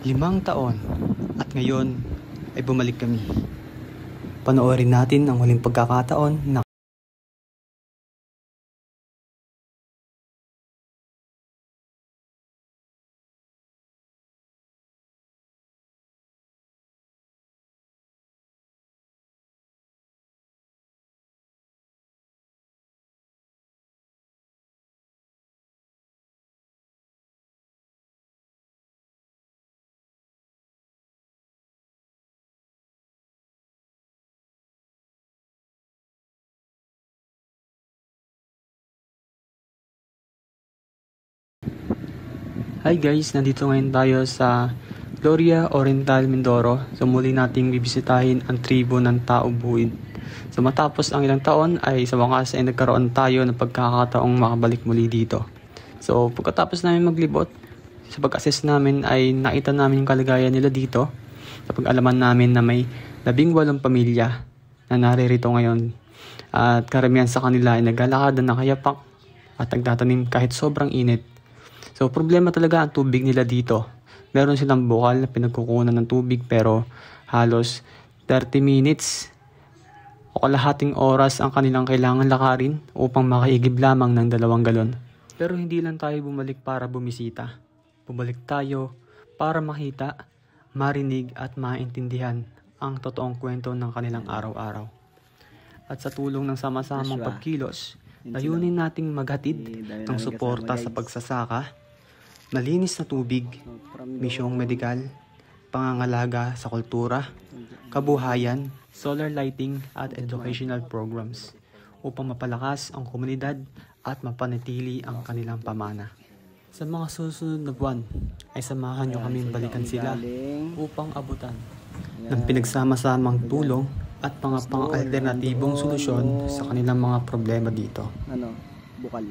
5 taon at ngayon ay bumalik kami. Panoorin natin ang huling pagkakataon na Hi guys, nandito ngayon tayo sa Gloria Oriental, Mindoro. So muli nating bibisitahin ang tribo ng Tao Buid. So matapos ang ilang taon ay sa wakas ay nagkaroon tayo ng pagkakataong makabalik muli dito. So pagkatapos namin maglibot, sa pag-assess namin ay nakita namin yung kalagayan nila dito. Sa pag-alaman namin na may 18 pamilya na naririto ngayon. At karamihan sa kanila ay naglalakad na nakayapak at nagtatanim kahit sobrang init. So, problema talaga ang tubig nila dito. Meron silang bukal na pinagkukunan ng tubig pero halos 30 minutes o kalahating oras ang kanilang kailangan lakarin upang makaigib lamang ng 2 galon. Pero hindi lang tayo bumalik para bumisita. Bumalik tayo para makita, marinig at maintindihan ang totoong kwento ng kanilang araw-araw. At sa tulong ng sama-samang pagkilos, layunin nating maghatid ng suporta sa pagsasaka, malinis na tubig, misyong medikal, pangangalaga sa kultura, kabuhayan, solar lighting at educational programs upang mapalakas ang komunidad at mapanatili ang kanilang pamana. Sa mga susunod na buwan ay samahan nyo kaming balikan sila upang abutan ng pinagsama-samang tulong at mga pang-alternatibong solusyon sa kanilang mga problema dito. Bukal.